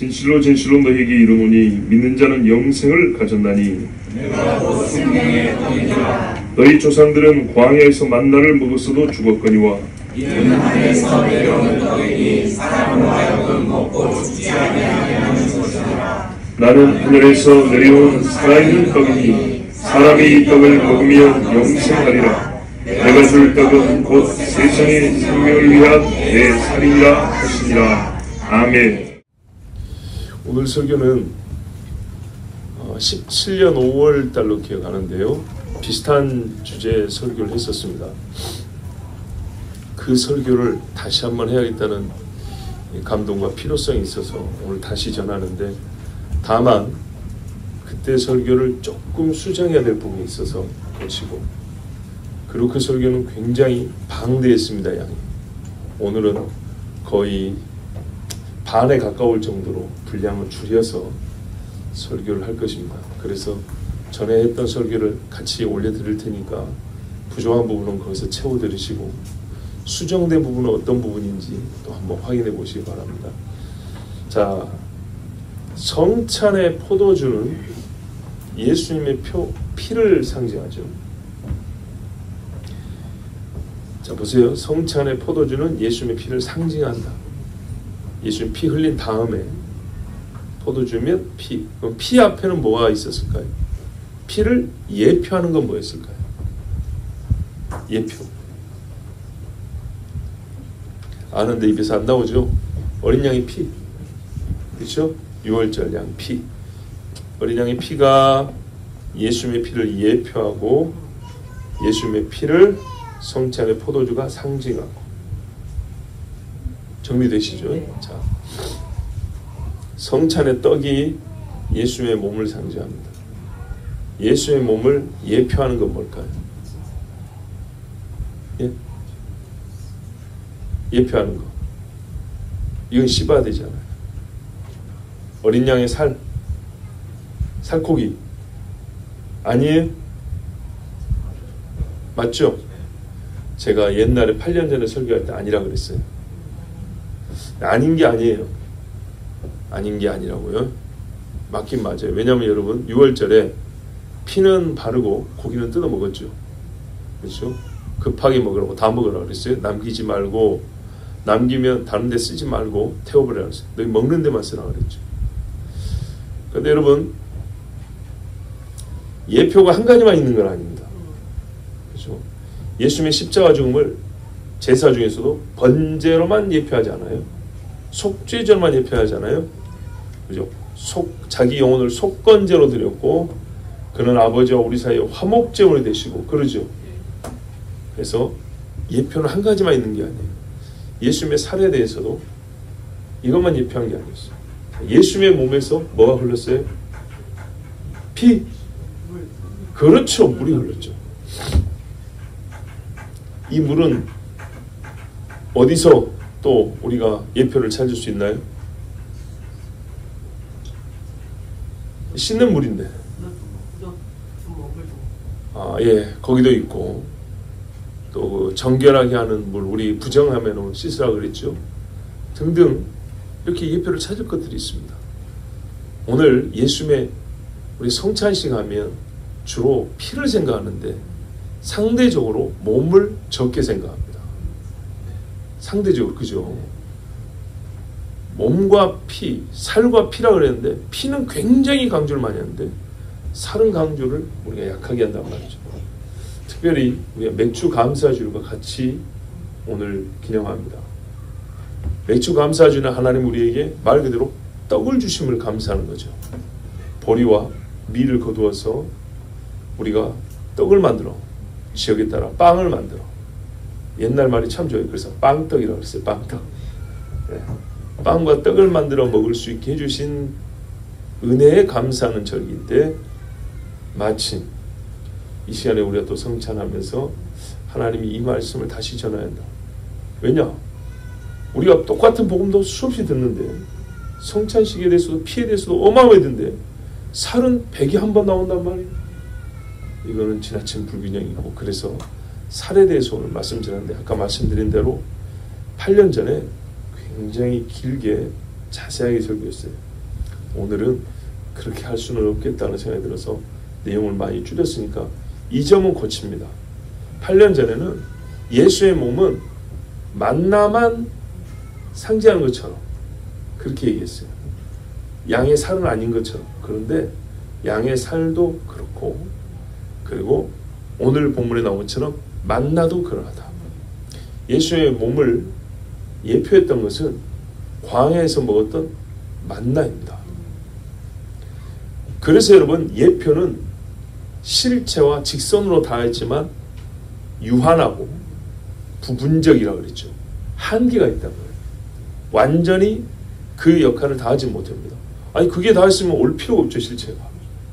진실로 진실로 너희에게 이르노니 믿는 자는 영생을 가졌나니 내가 곧 생명의 떡이니라. 너희 조상들은 광야에서 만나를 먹었어도 죽었거니와 이는 하늘에서 내려오는 떡이니 사람으로 하여금 먹고 죽지 아니하게 하는 것이라. 나는 하늘에서 내려온 살아있는 떡이니 사람이 이 떡을 먹으면 영생하리라. 내가 줄 떡은 곧 세상의 생명을 위한 내 살이라 하시니라. 아멘. 오늘 설교는 17년 5월 달로 기억하는데요. 비슷한 주제의 설교를 했었습니다. 그 설교를 다시 한번 해야겠다는 감동과 필요성이 있어서 오늘 다시 전하는데, 다만 그때 설교를 조금 수정해야 될 부분이 있어서 고치고, 그리고 그 설교는 굉장히 방대했습니다. 양이. 오늘은 거의 반에 가까울 정도로 분량을 줄여서 설교를 할 것입니다. 그래서 전에 했던 설교를 같이 올려드릴 테니까 부족한 부분은 거기서 채워드리시고, 수정된 부분은 어떤 부분인지 또 한번 확인해 보시기 바랍니다. 자, 성찬의 포도주는 예수님의 피를 상징하죠. 자, 보세요. 성찬의 포도주는 예수님의 피를 상징한다. 예수님 피 흘린 다음에 포도주면 피. 그럼 피 앞에는 뭐가 있었을까요? 피를 예표하는 건 뭐였을까요? 예표. 아는데 입에서 안 나오죠? 어린 양의 피. 그렇죠? 6월절 양 피. 어린 양의 피가 예수님의 피를 예표하고 예수님의 피를 성찬의 포도주가 상징하고. 정리되시죠? 자, 성찬의 떡이 예수님의 몸을 상징합니다. 예수의 몸을 예표하는 건 뭘까요? 예? 예표하는 거. 이건 씹어야 되잖아요. 어린 양의 살코기. 아니에요? 맞죠? 제가 옛날에 8년 전에 설교할 때 아니라 그랬어요. 아닌 게 아니에요. 아닌 게 아니라고요. 맞긴 맞아요. 왜냐하면 여러분 6월절에 피는 바르고 고기는 뜯어 먹었죠. 그렇죠? 급하게 먹으라고 다 먹으라 그랬어요. 남기지 말고, 남기면 다른 데 쓰지 말고 태워버리라 그랬어요. 너희 먹는 데만 쓰라 그랬죠. 그런데 여러분, 예표가 한 가지만 있는 건 아닙니다. 그렇죠? 예수님의 십자가 죽음을 제사 중에서도 번제로만 예표하지 않아요. 속죄제로만 예표하지 않아요. 그죠? 자기 영혼을 속건제로 드렸고, 그는 아버지와 우리 사이에 화목제물이 되시고, 그러죠. 그래서 예표는 한 가지만 있는 게 아니에요. 예수님의 살에 대해서도 이것만 예표한 게 아니었어요. 예수님의 몸에서 뭐가 흘렀어요? 피. 그렇죠. 물이 흘렀죠. 이 물은 어디서 또 우리가 예표를 찾을 수 있나요? 씻는 물인데. 아, 예, 거기도 있고, 또 정결하게 하는 물, 우리 부정하면 씻으라 그랬죠. 등등 이렇게 예표를 찾을 것들이 있습니다. 오늘 예수님의 우리 성찬식 하면 주로 피를 생각하는데 상대적으로 몸을 적게 생각합니다. 상대적으로, 그죠? 몸과 피, 살과 피라 그랬는데 피는 굉장히 강조를 많이 하는데 살은 강조를 우리가 약하게 한단 말이죠. 특별히 우리가 맥주 감사주일과 같이 오늘 기념합니다. 맥주 감사주일은 하나님 우리에게 말 그대로 떡을 주심을 감사하는 거죠. 보리와 밀을 거두어서 우리가 떡을 만들어, 지역에 따라 빵을 만들어. 옛날 말이 참 좋아요. 그래서 빵떡이라고 했어요. 빵떡. 네. 빵과 떡을 만들어 먹을 수 있게 해주신 은혜에 감사하는 절기인데, 마침 이 시간에 우리가 또 성찬하면서 하나님이 이 말씀을 다시 전해야 한다. 왜냐? 우리가 똑같은 복음도 수없이 듣는데 성찬식에 대해서도 피에 대해서도 어마어마하던데 살은 100이 한 번 나온단 말이에요. 이거는 지나친 불균형이고, 그래서 살에 대해서 오늘 말씀드렸는데, 아까 말씀드린 대로 8년 전에 굉장히 길게 자세하게 설교했어요. 오늘은 그렇게 할 수는 없겠다는 생각이 들어서 내용을 많이 줄였으니까 이 점은 고칩니다. 8년 전에는 예수의 몸은 만나만 상징하는 것처럼 그렇게 얘기했어요. 양의 살은 아닌 것처럼. 그런데 양의 살도 그렇고, 그리고 오늘 본문에 나온 것처럼 만나도 그러하다. 예수의 몸을 예표했던 것은 광야에서 먹었던 만나입니다. 그래서 여러분, 예표는 실체와 직선으로 다했지만 유한하고 부분적이라고 그랬죠. 한계가 있다는 거예요. 완전히 그 역할을 다하지 못합니다. 아니, 그게 다 했으면 올 필요가 없죠, 실체가.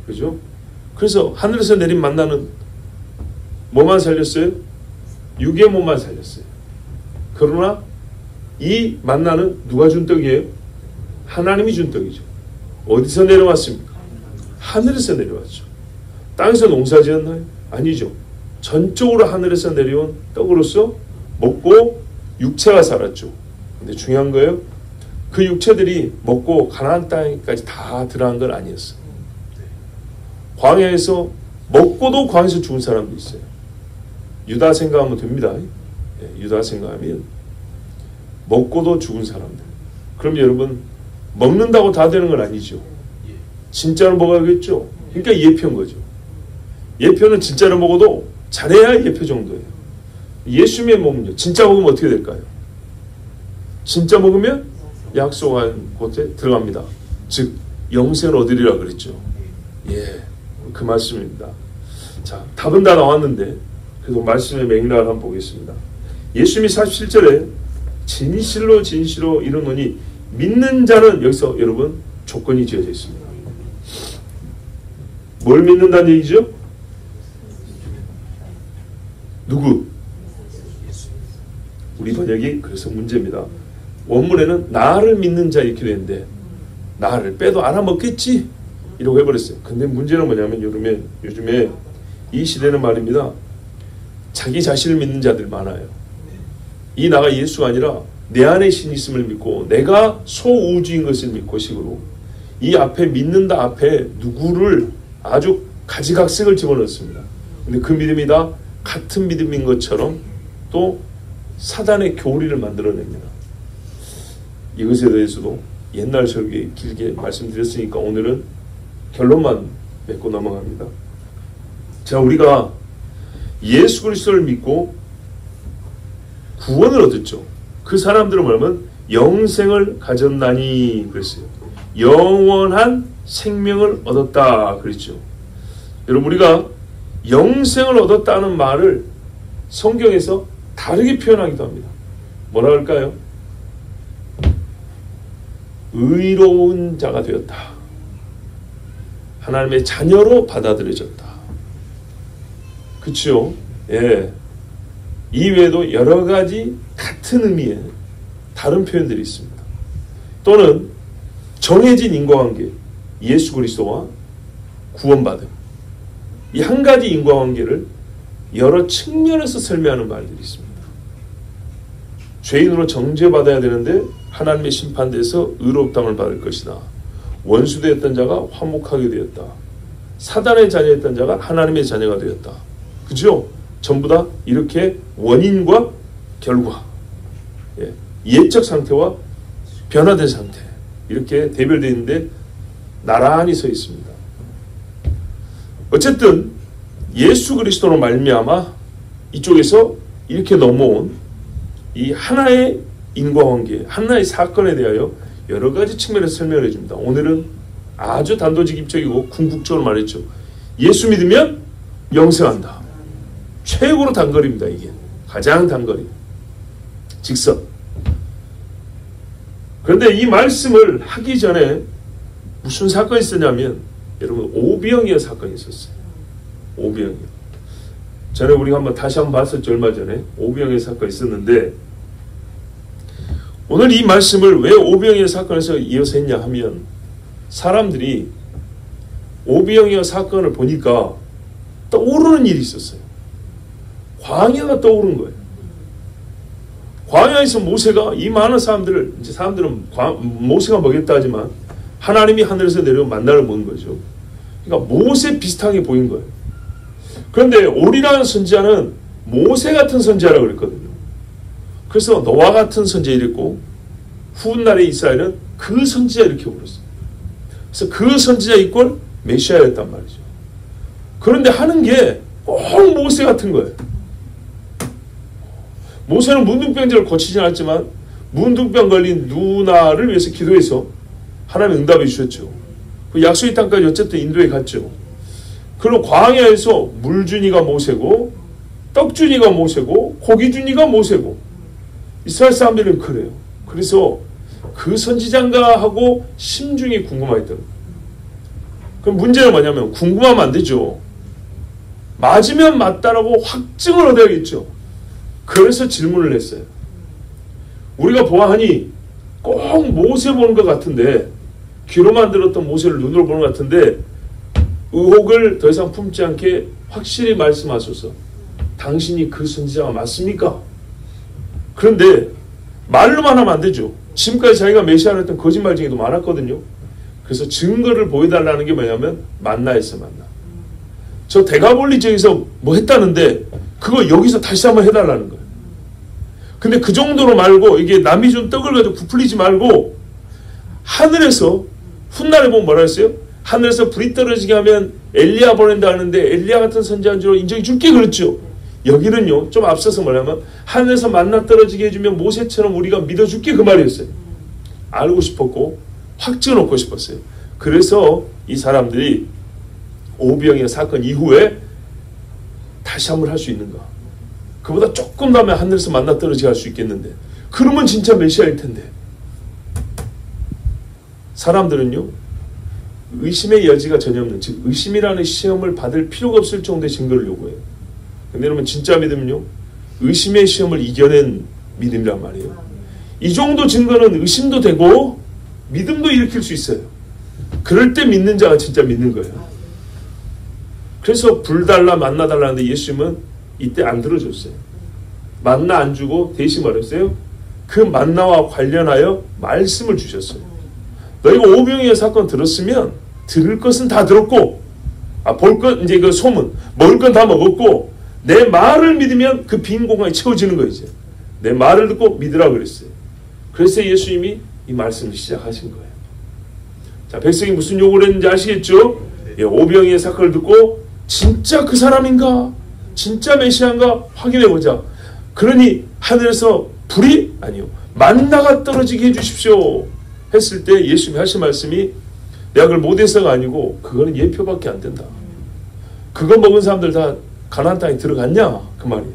그죠? 그래서 하늘에서 내린 만나는 뭐만 살렸어요? 육의 몸만 살렸어요. 그러나 이 만나는 누가 준 떡이에요? 하나님이 준 떡이죠. 어디서 내려왔습니까? 하늘에서 내려왔죠. 땅에서 농사 지었나요? 아니죠. 전적으로 하늘에서 내려온 떡으로서 먹고 육체가 살았죠. 근데 중요한 거예요. 그 육체들이 먹고 가나안 땅까지 다 들어간 건 아니었어요. 광야에서 먹고도 광야에서 죽은 사람도 있어요. 유다 생각하면 됩니다. 유다 생각하면 먹고도 죽은 사람들. 그럼 여러분, 먹는다고 다 되는 건 아니죠. 진짜로 먹어야겠죠. 그러니까 예표인 거죠. 예표는 진짜로 먹어도 잘해야 예표 정도예요. 예수님의 몸은요, 진짜 먹으면 어떻게 될까요? 진짜 먹으면 약속한 곳에 들어갑니다. 즉 영생을 얻으리라 그랬죠. 예, 그 말씀입니다. 자, 답은 다 나왔는데 그래도 말씀의 맥락을 한번 보겠습니다. 예수님이 47절에 진실로 진실로 이르노니 믿는 자는, 여기서 여러분 조건이 지어져 있습니다. 뭘 믿는다는 얘기죠? 누구? 우리 번역이 그래서 문제입니다. 원문에는 나를 믿는 자 이렇게 되는데 나를 빼도 알아먹겠지 이라고 해버렸어요. 근데 문제는 뭐냐면 요즘에 이 시대는 말입니다. 자기 자신을 믿는 자들 많아요. 이 나가 예수가 아니라 내 안에 신이 있음을 믿고 내가 소우주인 것을 믿고 식으로 이 앞에 믿는다 앞에 누구를 아주 가지각색을 집어넣습니다. 근데 그 믿음이 다 같은 믿음인 것처럼 또 사단의 교리를 만들어냅니다. 이것에 대해서도 옛날 설교에 길게 말씀드렸으니까 오늘은 결론만 맺고 넘어갑니다. 자, 우리가 예수 그리스도를 믿고 구원을 얻었죠. 그 사람들은 뭐냐면 영생을 가졌나니 그랬어요. 영원한 생명을 얻었다 그랬죠. 여러분, 우리가 영생을 얻었다는 말을 성경에서 다르게 표현하기도 합니다. 뭐라 할까요? 의로운 자가 되었다. 하나님의 자녀로 받아들여졌다. 그렇죠? 예. 이외에도 여러 가지 같은 의미의 다른 표현들이 있습니다. 또는 정해진 인과관계, 예수 그리스도와 구원받음. 이 한 가지 인과관계를 여러 측면에서 설명하는 말들이 있습니다. 죄인으로 정죄받아야 되는데 하나님의 심판대에서 의롭다함을 받을 것이다. 원수되었던 자가 화목하게 되었다. 사단의 자녀였던 자가 하나님의 자녀가 되었다. 그죠? 전부 다 이렇게 원인과 결과, 예적 상태와 변화된 상태 이렇게 대별되어 있는데 나란히 서 있습니다. 어쨌든 예수 그리스도로 말미암아 이쪽에서 이렇게 넘어온 이 하나의 인과관계, 하나의 사건에 대하여 여러 가지 측면에서 설명을 해줍니다. 오늘은 아주 단도직입적이고 궁극적으로 말했죠. 예수 믿으면 영생한다. 최고로 단거리입니다. 이게 가장 단거리, 직선. 그런데 이 말씀을 하기 전에 무슨 사건이 있었냐면 여러분, 오병이어 사건이 있었어요. 오병이어. 전에 우리가 다시 한번 봤었죠. 얼마 전에 오병이어 사건이 있었는데 오늘 이 말씀을 왜 오병이어 사건에서 이어서 했냐 하면 사람들이 오병이어 사건을 보니까 떠오르는 일이 있었어요. 광야가 떠오른 거예요. 광야에서 모세가 이 많은 사람들은 모세가 먹였다 하지만 하나님이 하늘에서 내려온 만나를 먹은 거죠. 그러니까 모세 비슷하게 보인 거예요. 그런데 오리라는 선지자는 모세 같은 선지자라고 그랬거든요. 그래서 너와 같은 선지자 이랬고 후훗날의 이스라엘은 그 선지자 이렇게 불렀어요. 그래서 그 선지자 이꼴 메시아였단 말이죠. 그런데 하는 게 꼭 모세 같은 거예요. 모세는 문둥병자를 고치지 않았지만 문둥병 걸린 누나를 위해서 기도해서 하나님 응답해 주셨죠. 그 약속의 땅까지 어쨌든 인도에 갔죠. 그리고 광야에서 물주니가 모세고 떡주니가 모세고 고기주니가 모세고 이스라엘 사람들은 그래요. 그래서 그 선지자인가 하고 심중이 궁금하겠다는 거예요. 그럼 문제는 뭐냐면 궁금하면 안 되죠. 맞으면 맞다라고 확증을 얻어야겠죠. 그래서 질문을 했어요. 우리가 보아하니 꼭 모세 보는 것 같은데 귀로만 들었던 모세를 눈으로 보는 것 같은데 의혹을 더 이상 품지 않게 확실히 말씀하소서. 당신이 그 선지자가 맞습니까? 그런데 말로만 하면 안 되죠. 지금까지 자기가 메시아를 했던 거짓말 중에도 많았거든요. 그래서 증거를 보여달라는 게 뭐냐면 만나에서 만나. 저 대가볼리 지역에서 뭐 했다는데 그거 여기서 다시 한번 해달라는 거예요. 근데 그 정도로 말고 이게 남이 준 떡을 가지고 부풀리지 말고 하늘에서 훗날에 보면 뭐라 했어요? 하늘에서 불이 떨어지게 하면 엘리야 보낸다 하는데 엘리야 같은 선지자인 줄 인정해 줄게 그랬죠. 여기는요 좀 앞서서 뭐냐면 하늘에서 만나 떨어지게 해주면 모세처럼 우리가 믿어줄게 그 말이었어요. 알고 싶었고 확증을 얻고 싶었어요. 그래서 이 사람들이 오병이어 사건 이후에 다시 한번 할 수 있는가? 그보다 조금 더 하면 하늘에서 만나 떨어지게 할 수 있겠는데 그러면 진짜 메시아일 텐데. 사람들은요 의심의 여지가 전혀 없는, 즉 의심이라는 시험을 받을 필요가 없을 정도의 증거를 요구해요. 근데 여러분 진짜 믿음은요 의심의 시험을 이겨낸 믿음이란 말이에요. 이 정도 증거는 의심도 되고 믿음도 일으킬 수 있어요. 그럴 때 믿는 자가 진짜 믿는 거예요. 그래서 불 달라 만나 달라는데 예수님은 이때 안 들어줬어요. 만나 안 주고 대신 말했어요. 그 만나와 관련하여 말씀을 주셨어요. 너희가 오병이어 사건 들었으면 들을 것은 다 들었고 볼 것 이제 그 소문 먹을 건 다 먹었고 내 말을 믿으면 그 빈 공간이 채워지는 거예요. 이제 내 말을 듣고 믿으라고 그랬어요. 그래서 예수님이 이 말씀을 시작하신 거예요. 자, 백성이 무슨 요구를 했는지 아시겠죠? 예, 오병이어 사건을 듣고 진짜 그 사람인가? 진짜 메시아인가? 확인해보자. 그러니 하늘에서 불이 아니요 만나가 떨어지게 해주십시오 했을 때 예수님이 하신 말씀이 내가 그걸 못해서가 아니고 그거는 예표밖에 안 된다. 그거 먹은 사람들 다 가나안 땅에 들어갔냐? 그 말이에요.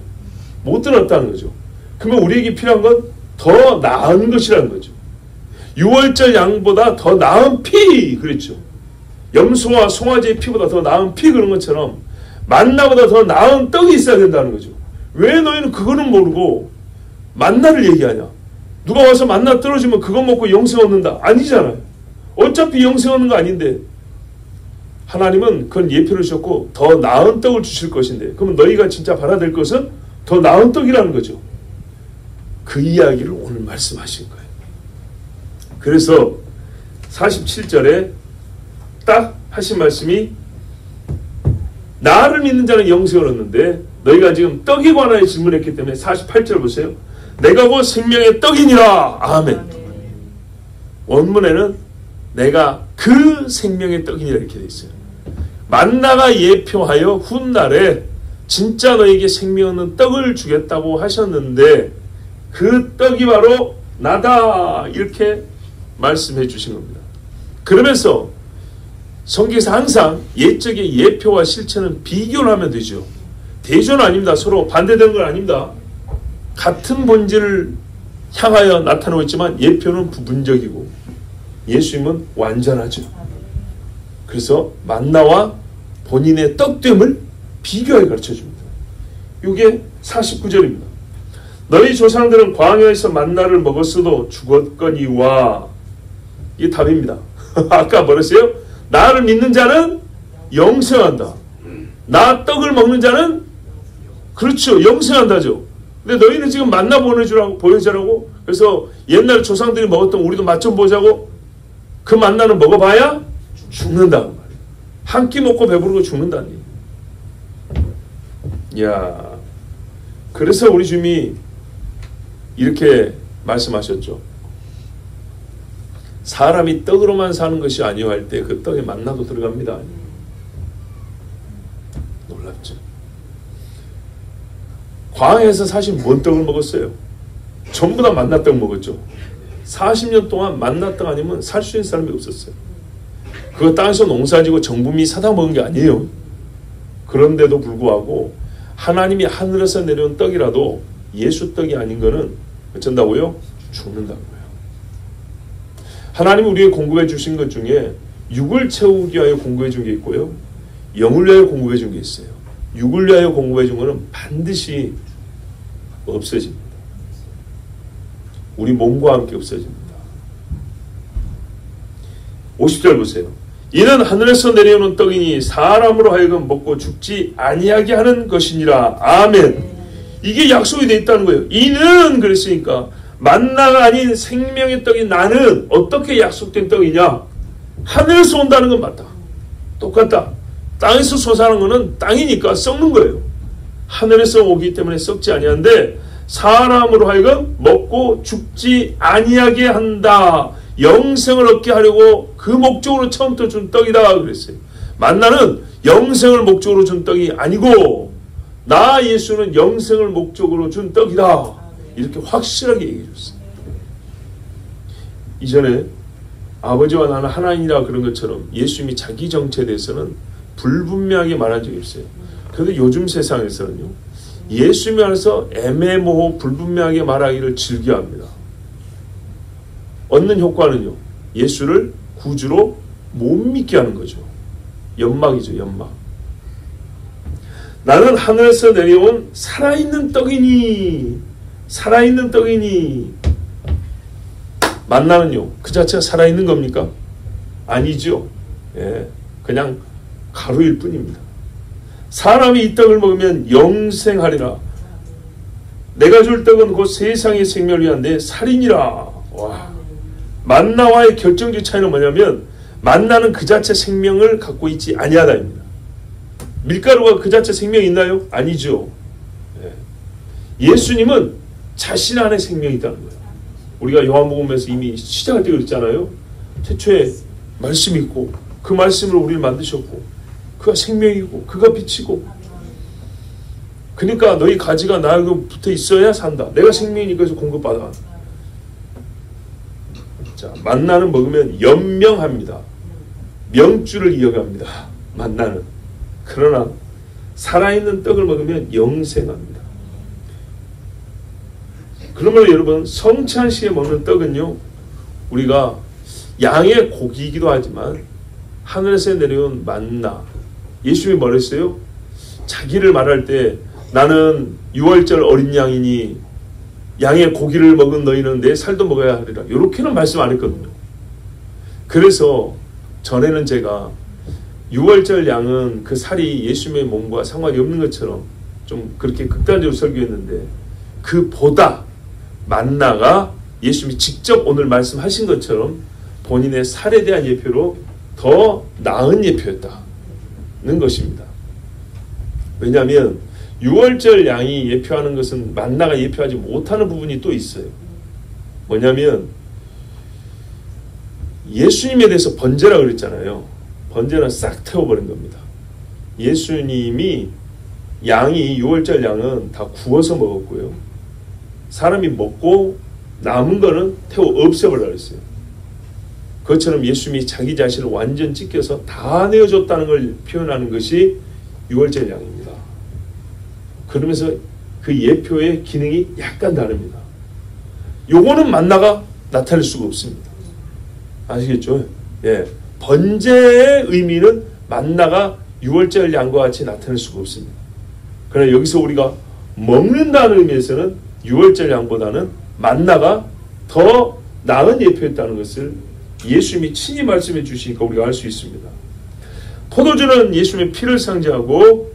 못 들어갔다는 거죠. 그러면 우리에게 필요한 건 더 나은 것이라는 거죠. 6월절 양보다 더 나은 피 그랬죠. 염소와 송아지의 피보다 더 나은 피 그런 것처럼 만나보다 더 나은 떡이 있어야 된다는 거죠. 왜 너희는 그거는 모르고 만나를 얘기하냐? 누가 와서 만나 떨어지면 그거 먹고 영생 얻는다? 아니잖아요. 어차피 영생 얻는 거 아닌데 하나님은 그건 예표를 주셨고 더 나은 떡을 주실 것인데 그러면 너희가 진짜 받아야 될 것은 더 나은 떡이라는 거죠. 그 이야기를 오늘 말씀하신 거예요. 그래서 47절에 딱 하신 말씀이 나를 믿는 자는 영생을 얻는데 너희가 지금 떡에 관하여 질문했기 때문에 48절 보세요. 내가 곧 생명의 떡이니라. 아멘. 원문에는 내가 그 생명의 떡이니라 이렇게 되어 있어요. 만나가 예표하여 훗날에 진짜 너에게 생명 없는 떡을 주겠다고 하셨는데 그 떡이 바로 나다 이렇게 말씀해 주신 겁니다. 그러면서 성경에서 항상 옛적의 예표와 실체는 비교를 하면 되죠. 대조는 아닙니다. 서로 반대되는 건 아닙니다. 같은 본질을 향하여 나타나고 있지만 예표는 부분적이고 예수님은 완전하죠. 그래서 만나와 본인의 떡됨을 비교하여 가르쳐줍니다. 이게 49절입니다. 너희 조상들은 광야에서 만나를 먹었어도 죽었거니와 이게 답입니다. 아까 뭐랬어요? 나를 믿는 자는 영생한다. 나 떡을 먹는 자는 그렇죠. 영생한다죠. 근데 너희는 지금 만나 보여주라고 그래서 옛날 조상들이 먹었던 우리도 맛 좀 보자고 그 만나는 먹어봐야 죽는다는 말이에요. 한 끼 먹고 배부르고 죽는다니. 야, 그래서 우리 주님이 이렇게 말씀하셨죠. 사람이 떡으로만 사는 것이 아니오 할 때 그 떡에 만나도 들어갑니다. 놀랍죠. 광야에서 사실 뭔 떡을 먹었어요? 전부 다 만나떡 먹었죠. 40년 동안 만나떡 아니면 살 수 있는 사람이 없었어요. 그거 땅에서 농사지고 정부미 사다 먹은 게 아니에요. 그런데도 불구하고 하나님이 하늘에서 내려온 떡이라도 예수 떡이 아닌 거는 어쩐다고요? 죽는다고요. 하나님이 우리에게 공급해 주신 것 중에 육을 채우기 위하여 공급해 준 게 있고요. 영을 위하여 공급해 준 게 있어요. 육을 위하여 공급해 준 거는 반드시 없어집니다. 우리 몸과 함께 없어집니다. 50절 보세요. 이는 하늘에서 내려오는 떡이니 사람으로 하여금 먹고 죽지 아니하게 하는 것이니라. 아멘. 이게 약속이 되어 있다는 거예요. 이는 그랬으니까 만나가 아닌 생명의 떡이 나는 어떻게 약속된 떡이냐? 하늘에서 온다는 건 맞다. 똑같다. 땅에서 솟아나는 거는 땅이니까 썩는 거예요. 하늘에서 오기 때문에 썩지 아니한데 사람으로 하여금 먹고 죽지 아니하게 한다. 영생을 얻게 하려고 그 목적으로 처음부터 준 떡이다 그랬어요. 만나는 영생을 목적으로 준 떡이 아니고 나 예수는 영생을 목적으로 준 떡이다. 이렇게 확실하게 얘기해 줬어요. 이전에 아버지와 나는 하나님이라 그런 것처럼 예수님이 자기 정체에 대해서는 불분명하게 말한 적이 없어요. 그런데 요즘 세상에서는요, 예수님에 관해서 애매모호 불분명하게 말하기를 즐겨합니다. 얻는 효과는요, 예수를 구주로 못 믿게 하는 거죠. 연막이죠, 연막. 나는 하늘에서 내려온 살아있는 떡이니, 살아있는 떡이니. 만나는요, 그 자체가 살아있는 겁니까? 아니죠. 예, 그냥 가루일 뿐입니다. 사람이 이 떡을 먹으면 영생하리라. 내가 줄 떡은 곧 세상의 생명을 위한 내 살이니라. 와. 만나와의 결정적 차이는 뭐냐면 만나는 그 자체 생명을 갖고 있지 아니하다입니다. 밀가루가 그 자체 생명이 있나요? 아니죠. 예. 예수님은 자신 안에 생명이 있다는 거예요. 우리가 요한복음에서 이미 시작할 때 그랬잖아요. 태초에 말씀이 있고 그 말씀으로 우리를 만드셨고 그가 생명이고 그가 빛이고 그러니까 너희 가지가 나에게 붙어 있어야 산다. 내가 생명이니까 해서 공급받아. 자, 만나는 먹으면 연명합니다. 명주를 이어갑니다. 만나는. 그러나 살아있는 떡을 먹으면 영생합니다. 그러면 여러분 성찬식에 먹는 떡은요, 우리가 양의 고기이기도 하지만 하늘에서 내려온 만나. 예수님이 뭐랬어요? 자기를 말할 때 나는 6월절 어린 양이니 양의 고기를 먹은 너희는 내 살도 먹어야 하리라. 이렇게는 말씀 안 했거든요. 그래서 전에는 제가 6월절 양은 그 살이 예수님의 몸과 상관이 없는 것처럼 좀 그렇게 극단적으로 설교했는데 그보다 만나가 예수님이 직접 오늘 말씀하신 것처럼 본인의 살에 대한 예표로 더 나은 예표였다는 것입니다. 왜냐하면 6월절 양이 예표하는 것은 만나가 예표하지 못하는 부분이 또 있어요. 뭐냐면 예수님에 대해서 번제라 그랬잖아요. 번제는 싹 태워버린 겁니다. 예수님이 양이 6월절 양은 다 구워서 먹었고요. 사람이 먹고 남은 거는 태워 없애버리라 그랬어요. 그것처럼 예수님이 자기 자신을 완전 찢겨서 다 내어줬다는 걸 표현하는 것이 6월절 양입니다. 그러면서 그 예표의 기능이 약간 다릅니다. 요거는 만나가 나타낼 수가 없습니다. 아시겠죠? 예. 번제의 의미는 만나가 6월절 양과 같이 나타낼 수가 없습니다. 그러나 여기서 우리가 먹는다는 의미에서는 6월절 양보다는 만나가 더 나은 예표였다는 것을 예수님이 친히 말씀해 주시니까 우리가 알 수 있습니다. 포도주는 예수님의 피를 상징하고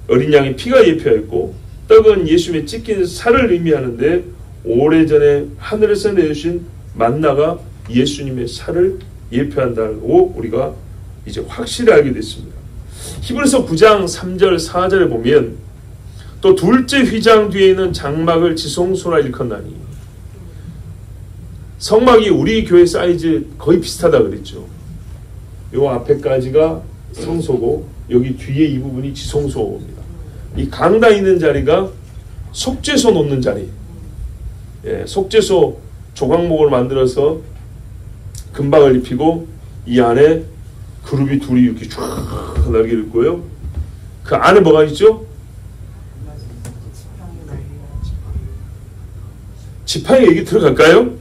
어린 양의 피가 예표했고 떡은 예수님의 찢긴 살을 의미하는데 오래전에 하늘에서 내주신 만나가 예수님의 살을 예표한다고 우리가 이제 확실히 알게 됐습니다. 히브리서 9장 3절 4절에 보면 또 둘째 휘장 뒤에 있는 장막을 지성소라 일컫나니, 성막이 우리 교회 사이즈 거의 비슷하다 그랬죠. 요 앞에까지가 성소고 여기 뒤에 이 부분이 지성소입니다. 이 강당 있는 자리가 속죄소 놓는 자리. 예, 속죄소 조각목을 만들어서 금박을 입히고 이 안에 그룹이 둘이 이렇게 쫙 날개 있고요. 그 안에 뭐가 있죠? 지팡이 얘기 들어갈까요?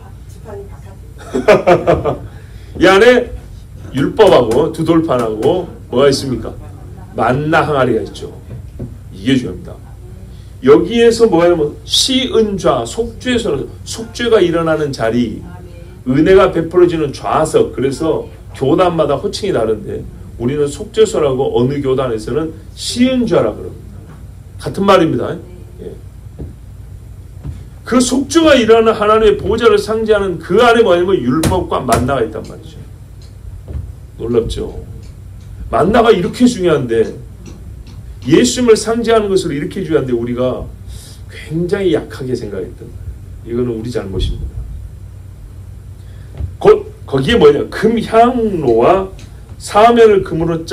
이 안에 율법하고 두 돌판하고 뭐가 있습니까? 만나 항아리가 있죠. 이게 중요합니다. 여기에서 뭐냐면 시은좌, 속죄가 일어나는 자리, 은혜가 베풀어지는 좌석. 그래서 교단마다 호칭이 다른데 우리는 속죄소라고 어느 교단에서는 시은좌라 그럽니다. 같은 말입니다. 예. 그 속죄가 일어나는 하나님의 보좌를 상징하는 그 안에 뭐냐면 율법과 만나가 있단 말이죠. 놀랍죠. 만나가 이렇게 중요한데, 예수님을 상징하는 것으로 이렇게 중요한데 우리가 굉장히 약하게 생각했던 거예요. 이거는 우리 잘못입니다. 곧 거기에 뭐냐, 금향로와 사면을 금으로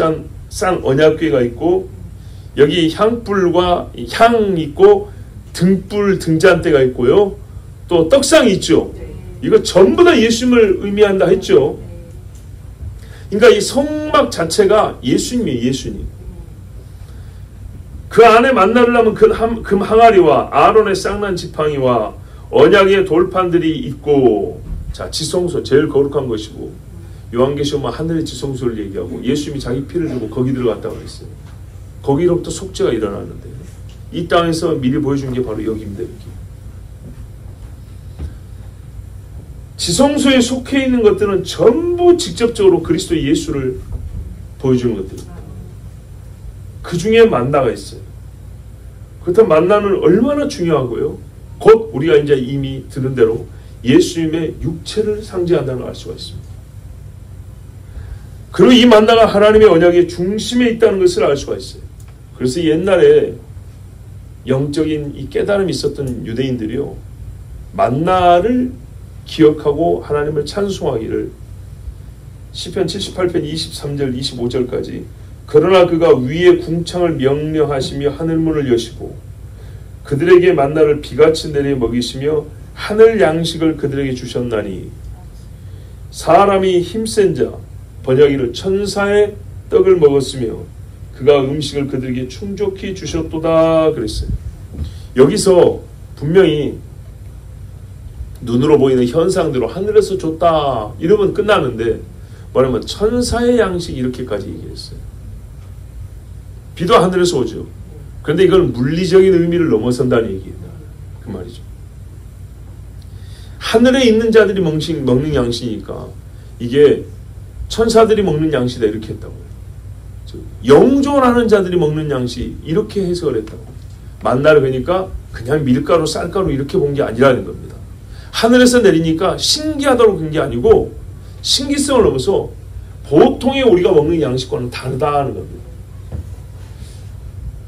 싼 언약궤가 있고, 여기 향불과 향 있고 등불 등잔대가 있고요. 또 떡상이 있죠. 이거 전부 다 예수님을 의미한다 했죠. 그러니까 이 성막 자체가 예수님이에요. 예수님. 그 안에 만나를 하면 금 항아리와 아론의 쌍난 지팡이와 언약의 돌판들이 있고, 자, 지성소 제일 거룩한 것이고, 요한계시록은 하늘의 지성소를 얘기하고 예수님이 자기 피를 주고 거기 들어갔다고 했어요. 거기로부터 속죄가 일어나는데 이 땅에서 미리 보여준 게 바로 여기입니다. 여기. 지성소에 속해 있는 것들은 전부 직접적으로 그리스도 예수를 보여주는 것들입니다. 그 중에 만나가 있어요. 그렇다면 만나는 얼마나 중요하고요. 곧 우리가 이제 이미 들은 대로 예수님의 육체를 상징한다는 걸 알 수가 있습니다. 그리고 이 만나가 하나님의 언약의 중심에 있다는 것을 알 수가 있어요. 그래서 옛날에 영적인 이 깨달음이 있었던 유대인들이요, 만나를 기억하고 하나님을 찬송하기를 시편 78편 23절 25절까지 그러나 그가 위에 궁창을 명령하시며 하늘문을 여시고 그들에게 만나를 비같이 내려 먹이시며 하늘 양식을 그들에게 주셨나니 사람이 힘센 자 번역이를 천사의 떡을 먹었으며 그가 음식을 그들에게 충족히 주셨도다 그랬어요. 여기서 분명히 눈으로 보이는 현상대로 하늘에서 줬다 이러면 끝나는데 뭐냐면 천사의 양식 이렇게까지 얘기했어요. 비도 하늘에서 오죠. 그런데 이건 물리적인 의미를 넘어선다는 얘기입니다. 그 말이죠. 하늘에 있는 자들이 먹는 양식이니까 이게 천사들이 먹는 양식이다 이렇게 했다고요. 영존하는 자들이 먹는 양식 이렇게 해석을 했다고. 만나를 그러니까 그냥 밀가루 쌀가루 이렇게 본 게 아니라는 겁니다. 하늘에서 내리니까 신기하다고 본 게 아니고 신기성을 넘어서 보통의 우리가 먹는 양식과는 다르다는 겁니다.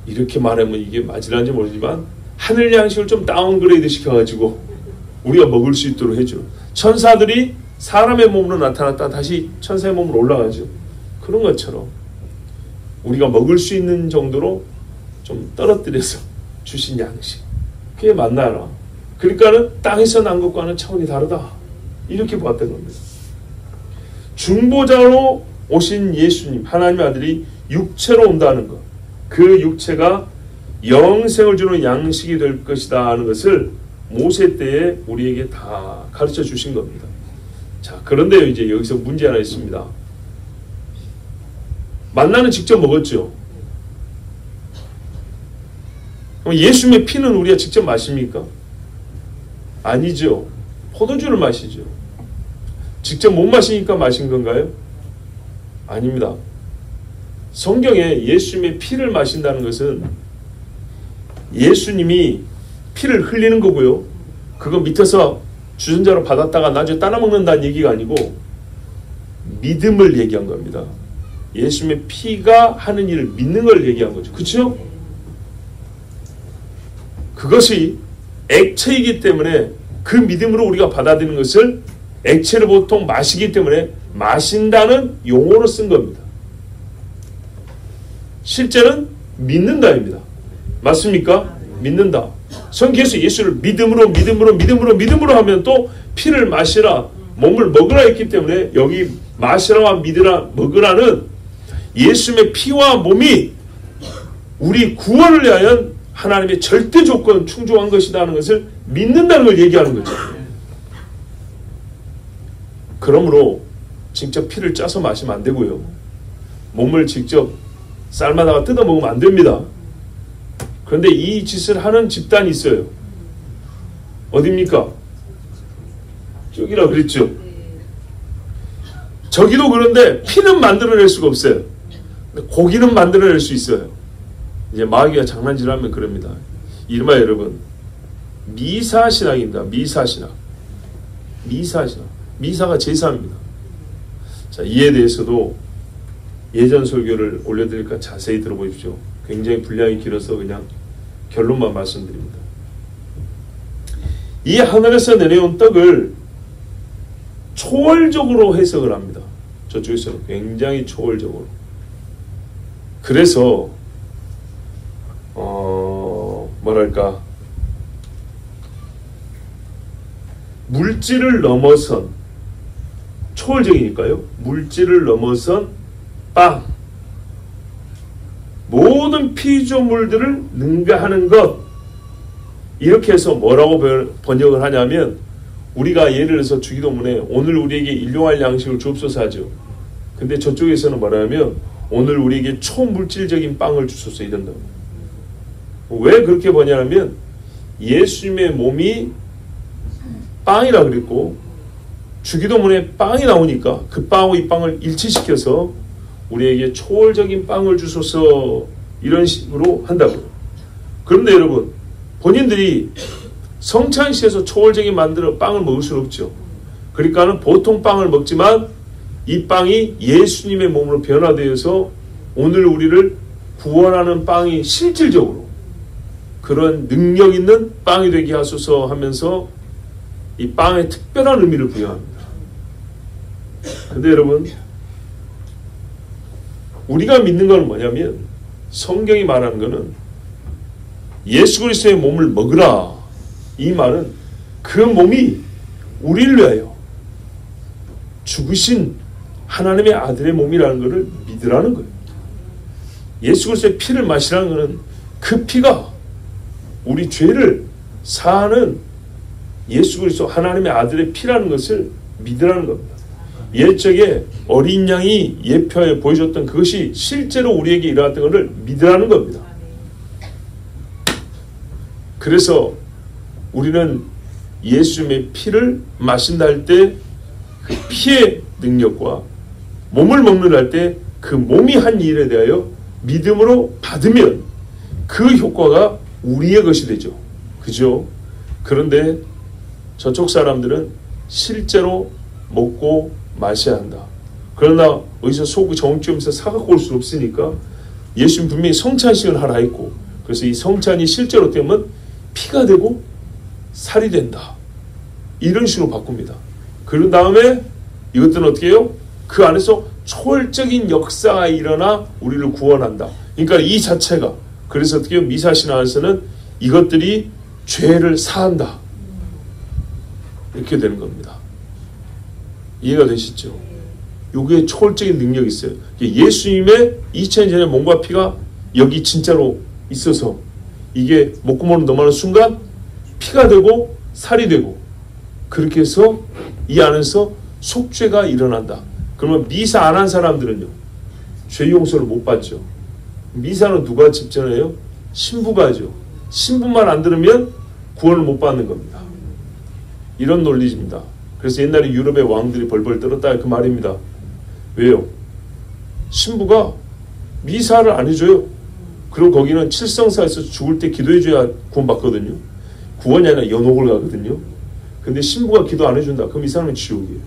이렇게 말하면 이게 맞으란지 모르지만 하늘 양식을 좀 다운그레이드 시켜가지고 우리가 먹을 수 있도록 해줘. 천사들이 사람의 몸으로 나타났다 다시 천사의 몸으로 올라가죠. 그런 것처럼 우리가 먹을 수 있는 정도로 좀 떨어뜨려서 주신 양식, 그게 만나라. 그러니까는 땅에서 난 것과는 차원이 다르다 이렇게 봤던 겁니다. 중보자로 오신 예수님 하나님의 아들이 육체로 온다는 것, 그 육체가 영생을 주는 양식이 될 것이다 하는 것을 모세 때에 우리에게 다 가르쳐 주신 겁니다. 자, 그런데요, 이제 여기서 문제 하나 있습니다. 만나는 직접 먹었죠. 그럼 예수님의 피는 우리가 직접 마십니까? 아니죠. 포도주를 마시죠. 직접 못 마시니까 마신 건가요? 아닙니다. 성경에 예수님의 피를 마신다는 것은 예수님이 피를 흘리는 거고요. 그거 밑에서 주전자로 받았다가 나중에 따라먹는다는 얘기가 아니고 믿음을 얘기한 겁니다. 예수님의 피가 하는 일을 믿는 걸 얘기한 거죠. 그렇죠? 그것이 액체이기 때문에 그 믿음으로 우리가 받아들이는 것을 액체를 보통 마시기 때문에 마신다는 용어로 쓴 겁니다. 실제는 믿는다입니다. 맞습니까? 믿는다. 성경에서 예수를 믿음으로 하면 또 피를 마시라, 몸을 먹으라 했기 때문에 여기 마시라와 믿으라, 먹으라는 예수님의 피와 몸이 우리 구원을 위하여 하나님의 절대 조건 충족한 것이다 하는 것을 믿는다는 걸 얘기하는 거죠. 그러므로 직접 피를 짜서 마시면 안 되고요. 몸을 직접 삶아다가 뜯어 먹으면 안 됩니다. 그런데 이 짓을 하는 집단이 있어요. 어디입니까? 저기라 그랬죠. 저기도 그런데 피는 만들어낼 수가 없어요. 고기는 만들어낼 수 있어요. 이제 마귀가 장난질하면 그럽니다. 이름하 여러분, 미사신앙입니다. 미사신앙. 미사가 제사입니다. 자, 이에 대해서도 예전 설교를 올려드릴까 자세히 들어보십시오. 굉장히 분량이 길어서 그냥 결론만 말씀드립니다. 이 하늘에서 내려온 떡을 초월적으로 해석을 합니다. 저쪽에서는 굉장히 초월적으로. 그래서 뭐랄까, 물질을 넘어선, 초월적이니까요, 물질을 넘어선 빵, 모든 피조물들을 능가하는 것, 이렇게 해서 뭐라고 번역을 하냐면, 우리가 예를 들어서 주기도문에 오늘 우리에게 일용할 양식을 주옵소서 하죠. 근데 저쪽에서는 뭐라면 오늘 우리에게 초물질적인 빵을 주소서 이런다고. 왜 그렇게 번역하면 예수님의 몸이 빵이라 그랬고 주기도문에 빵이 나오니까 그 빵하고 이 빵을 일치시켜서 우리에게 초월적인 빵을 주소서 이런 식으로 한다고요. 그런데 여러분, 본인들이 성찬식에서 초월적인 만들어 빵을 먹을 수는 없죠. 그러니까는 보통 빵을 먹지만 이 빵이 예수님의 몸으로 변화되어서 오늘 우리를 구원하는 빵이 실질적으로 그런 능력 있는 빵이 되게 하소서 하면서 이 빵에 특별한 의미를 부여합니다. 근데 여러분, 우리가 믿는 건 뭐냐면 성경이 말하는 것은 예수 그리스도의 몸을 먹으라. 이 말은 그 몸이 우리를 위하여 죽으신 하나님의 아들의 몸이라는 것을 믿으라는 거예요. 예수 그리스도의 피를 마시라는 것은 그 피가 우리 죄를 사하는 예수 그리스도 하나님의 아들의 피라는 것을 믿으라는 겁니다. 옛적에 어린 양이 예표에 보여줬던 그것이 실제로 우리에게 일어났던 것을 믿으라는 겁니다. 그래서 우리는 예수님의 피를 마신다 할 때 그 피의 능력과 몸을 먹는다 할 때 그 몸이 한 일에 대하여 믿음으로 받으면 그 효과가 우리의 것이 되죠. 그죠? 그런데 저쪽 사람들은 실제로 먹고 마셔야 한다. 그러나 어디서 속 정육점에서 사갖고 올 수 없으니까 예수님 분명히 성찬식을 하라 했고, 그래서 이 성찬이 실제로 되면 피가 되고 살이 된다. 이런 식으로 바꿉니다. 그런 다음에 이것들은 어떻게 해요? 그 안에서 초월적인 역사가 일어나 우리를 구원한다. 그러니까 이 자체가, 그래서 어떻게 해요? 미사신앙에서는 이것들이 죄를 사한다. 이렇게 되는 겁니다. 이해가 되시죠? 요게 초월적인 능력이 있어요. 예수님의 2000년 전의 몸과 피가 여기 진짜로 있어서 이게 목구멍으로 넘어가는 순간 피가 되고 살이 되고, 그렇게 해서 이 안에서 속죄가 일어난다. 그러면 미사 안 한 사람들은요, 죄 용서를 못 받죠. 미사는 누가 집전해요? 신부가 하죠. 신부만 안 들으면 구원을 못 받는 겁니다. 이런 논리입니다. 그래서 옛날에 유럽의 왕들이 벌벌 떨었다 그 말입니다. 왜요? 신부가 미사를 안 해줘요. 그리고 거기는 칠성사에서 죽을 때 기도해줘야 구원받거든요. 구원이 아니라 연옥을 가거든요. 근데 신부가 기도 안 해준다. 그럼 이 사람은 지옥이에요.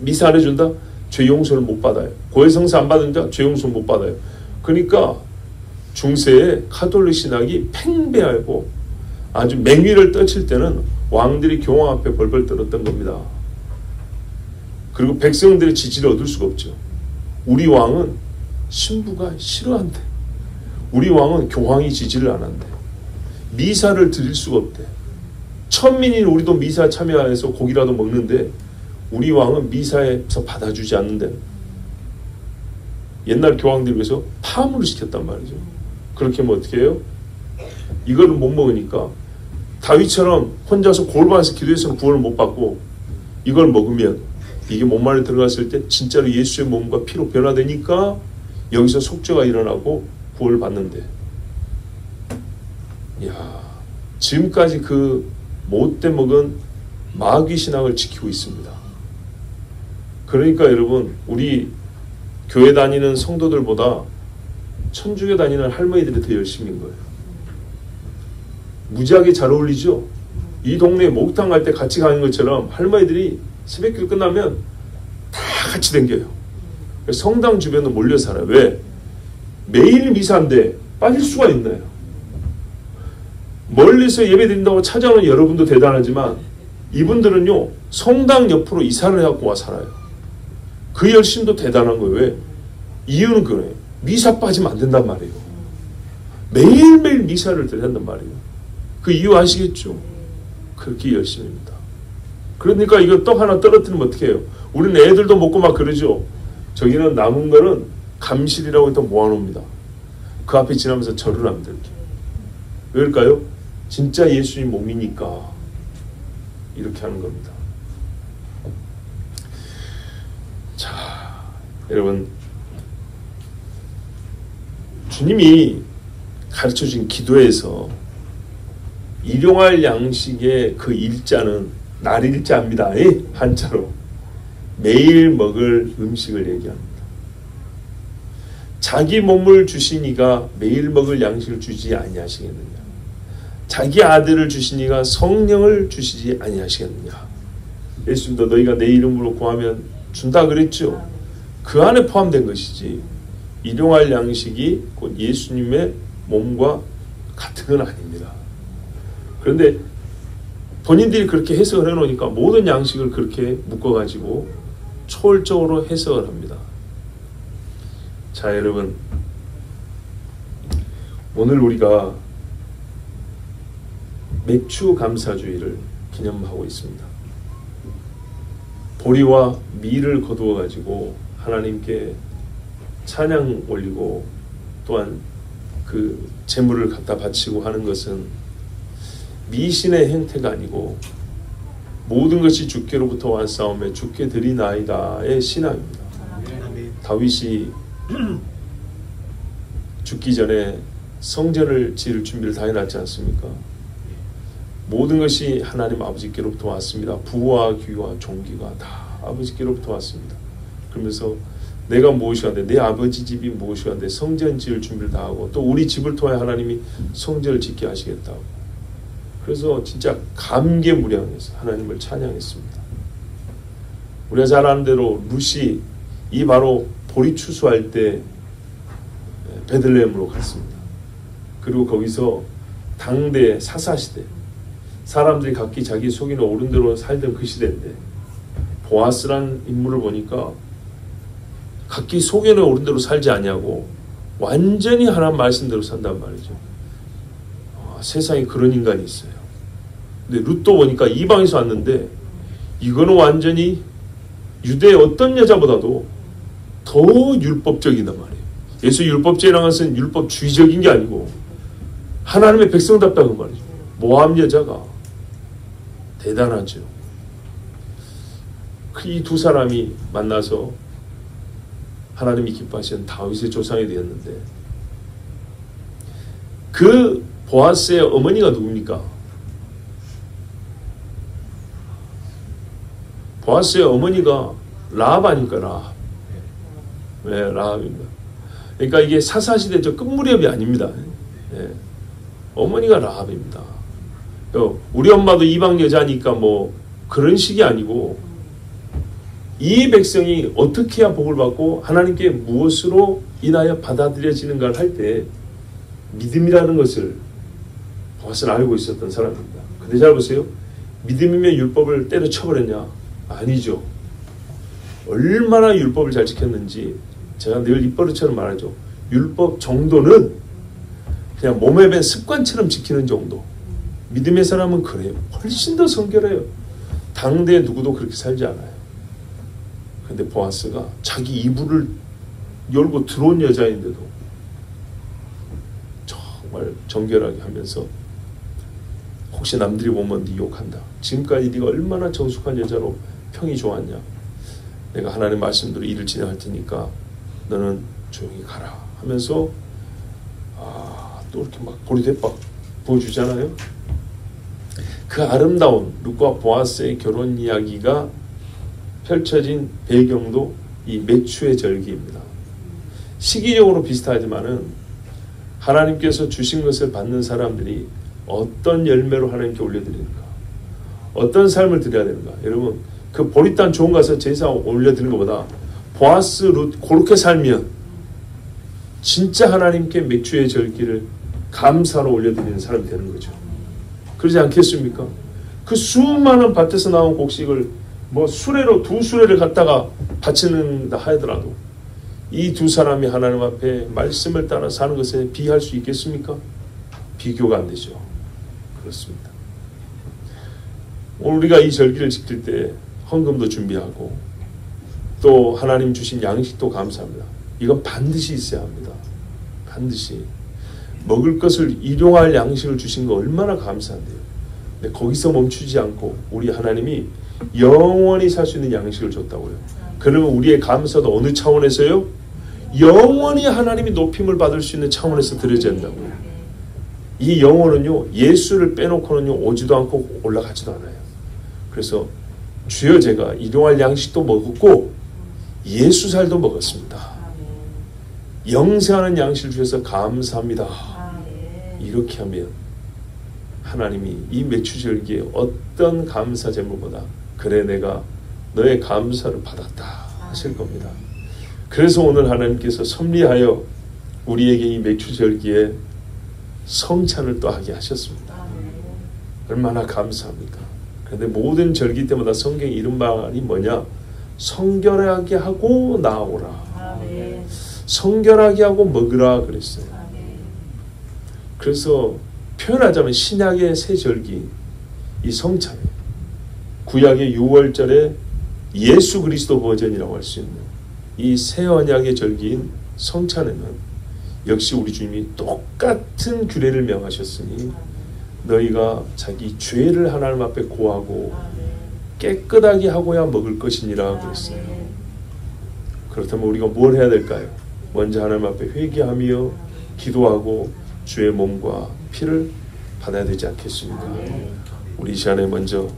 미사 안 해준다? 죄 용서를 못 받아요. 고해성사 안 받는다? 죄 용서 못 받아요. 그러니까 중세에 가톨릭 신학이 팽배하고 아주 맹위를 떨칠 때는 왕들이 교황 앞에 벌벌 떨었던 겁니다. 그리고 백성들의 지지를 얻을 수가 없죠. 우리 왕은 신부가 싫어한대. 우리 왕은 교황이 지지를 안 한대. 미사를 드릴 수가 없대. 천민인 우리도 미사 참여해서 고기라도 먹는데 우리 왕은 미사에서 받아주지 않는데 옛날 교황들 위해서 파문을 시켰단 말이죠. 그렇게 하면 어떻게 해요? 이거를 못 먹으니까 다윗처럼 혼자서 골반에서 기도해서는 구원을 못 받고 이걸 먹으면 이게 몸 안에 들어갔을 때 진짜로 예수의 몸과 피로 변화되니까 여기서 속죄가 일어나고 구원을 받는데, 이야, 지금까지 그 못돼 먹은 마귀 신앙을 지키고 있습니다. 그러니까 여러분, 우리 교회 다니는 성도들보다 천주교 다니는 할머니들이 더 열심인 거예요. 무지하게 잘 어울리죠? 이 동네에 목욕탕 갈 때 같이 가는 것처럼 할머니들이 새벽기도 끝나면 다 같이 댕겨요. 성당 주변으로 몰려 살아요. 왜? 매일 미사인데 빠질 수가 있나요? 멀리서 예배 드린다고 찾아오는 여러분도 대단하지만 이분들은요, 성당 옆으로 이사를 해갖고 와 살아요. 그 열심도 대단한 거예요. 왜? 이유는 그래요. 미사 빠지면 안 된단 말이에요. 매일매일 미사를 드려야 한단 말이에요. 그 이유 아시겠죠? 그렇게 열심입니다. 그러니까 이거 떡 하나 떨어뜨리면 어떻게 해요? 우리는 애들도 먹고 막 그러죠. 저기는 남은 거는 감실이라고 해서 모아놓습니다. 그 앞에 지나면서 절을 합니다. 이렇게. 왜일까요? 진짜 예수님 몸이니까 이렇게 하는 겁니다. 자, 여러분, 주님이 가르쳐준 기도에서 일용할 양식의 그 일자는 날일자입니다. 한자로 매일 먹을 음식을 얘기합니다. 자기 몸을 주시니가 매일 먹을 양식을 주지 아니하시겠느냐? 자기 아들을 주시니가 성령을 주시지 아니하시겠느냐? 예수님도 너희가 내 이름으로 구하면 준다 그랬죠. 그 안에 포함된 것이지 일용할 양식이 곧 예수님의 몸과 같은 건 아닙니다. 그런데 본인들이 그렇게 해석을 해놓으니까 모든 양식을 그렇게 묶어가지고 초월적으로 해석을 합니다. 자, 여러분, 오늘 우리가 맥주 감사주의를 기념하고 있습니다. 보리와 밀을 거두어 가지고 하나님께 찬양 올리고 또한 그 제물을 갖다 바치고 하는 것은 미신의 행태가 아니고 모든 것이 주께로부터 왔사오매 주께 드리나이다의 신앙입니다. 다윗이 죽기 전에 성전을 지을 준비를 다 해놨지 않습니까? 모든 것이 하나님 아버지께로부터 왔습니다. 부와 귀와 종기가 다 아버지께로부터 왔습니다. 그러면서 내가 무엇이간데 내 아버지 집이 무엇이간데 성전 지을 준비를 다 하고 또 우리 집을 통해 하나님이 성전을 짓게 하시겠다고. 그래서 진짜 감개무량해서 하나님을 찬양했습니다. 우리가 잘 아는 대로 룻이 이 바로 보리 추수할 때 베들레헴으로 갔습니다. 그리고 거기서 당대 사사시대 사람들이 각기 자기 속이는 옳은 대로 살던 그 시대인데 보아스란 인물을 보니까 각기 속에는 옳은 대로 살지 않냐고 완전히 하나님 말씀대로 산단 말이죠. 세상에 그런 인간이 있어요. 근데 룻도 보니까 이방에서 왔는데 이거는 완전히 유대의 어떤 여자보다도 더 율법적이단 말이에요. 예수 율법주의라는 것은 율법주의적인 게 아니고 하나님의 백성답다는 말이죠. 모함 여자가 대단하죠. 이 두 사람이 만나서 하나님이 기뻐하시는 다윗의 조상이 되었는데 그 보아스의 어머니가 누굽니까? 보아스의 어머니가 라합 아닙니까? 라합. 네, 라합입니다. 그러니까 이게 사사시대 저 끝무렵이 아닙니다. 네. 어머니가 라합입니다. 우리 엄마도 이방 여자니까 뭐 그런 식이 아니고 이 백성이 어떻게 해야 복을 받고 하나님께 무엇으로 인하여 받아들여지는가를 할 때 믿음이라는 것을 보아스는 알고 있었던 사람입니다. 근데 잘 보세요. 믿음이면 율법을 때려쳐버렸냐? 아니죠. 얼마나 율법을 잘 지켰는지 제가 늘 입버릇처럼 말하죠. 율법 정도는 그냥 몸에 밴 습관처럼 지키는 정도. 믿음의 사람은 그래요. 훨씬 더 성결해요. 당대 누구도 그렇게 살지 않아요. 근데 보아스가 자기 이불을 열고 들어온 여자인데도 정말 정결하게 하면서 혹시 남들이 보면 네 욕한다. 지금까지 네가 얼마나 정숙한 여자로 평이 좋았냐. 내가 하나님의 말씀대로 일을 진행할 테니까 너는 조용히 가라 하면서 또 이렇게 막 보리대박 보여주잖아요. 그 아름다운 룻과 보아스의 결혼 이야기가 펼쳐진 배경도 이 맥추의 절기입니다. 시기적으로 비슷하지만은 하나님께서 주신 것을 받는 사람들이 어떤 열매로 하나님께 올려드리는가, 어떤 삶을 드려야 되는가. 여러분, 그 보리단 좋은 가서 제사 올려드리는 것보다 보아스, 룻 그렇게 살면 진짜 하나님께 맥주의 절기를 감사로 올려드리는 사람이 되는 거죠. 그러지 않겠습니까? 그 수많은 밭에서 나온 곡식을 뭐 수레로 두 수레를 갖다가 바치는다 하더라도 이 두 사람이 하나님 앞에 말씀을 따라 사는 것에 비할 수 있겠습니까? 비교가 안 되죠. 그렇습니다. 오늘 우리가 이 절기를 지킬 때 헌금도 준비하고 또 하나님 주신 양식도 감사합니다. 이건 반드시 있어야 합니다. 반드시. 먹을 것을 일용할 양식을 주신 거 얼마나 감사한데요. 근데 거기서 멈추지 않고 우리 하나님이 영원히 살 수 있는 양식을 줬다고요. 그러면 우리의 감사도 어느 차원에서요? 영원히 하나님이 높임을 받을 수 있는 차원에서 드려져야 한다고요. 이 영혼은요, 예수를 빼놓고는요, 오지도 않고 올라가지도 않아요. 그래서 주여 제가 일용할 양식도 먹었고 예수살도 먹었습니다. 영생하는 양식을 주셔서 감사합니다. 이렇게 하면 하나님이 이 맥추절기에 어떤 감사 제물보다 그래 내가 너의 감사를 받았다 하실 겁니다. 그래서 오늘 하나님께서 섭리하여 우리에게 이 맥추절기에 성찬을 또 하게 하셨습니다. 얼마나 감사합니까? 그런데 모든 절기 때마다 성경에 이런 말이 뭐냐? 성결하게 하고 나오라. 성결하게 하고 먹으라 그랬어요. 그래서 표현하자면 신약의 새 절기, 이 성찬, 구약의 6월절의 예수 그리스도 버전이라고 할 수 있는 이 새 언약의 절기인 성찬에는 역시 우리 주님이 똑같은 규례를 명하셨으니 너희가 자기 죄를 하나님 앞에 고하고 깨끗하게 하고야 먹을 것이니라 그랬어요. 그렇다면 우리가 뭘 해야 될까요? 먼저 하나님 앞에 회개하며 기도하고 주의 몸과 피를 받아야 되지 않겠습니까? 우리 이 시간에 먼저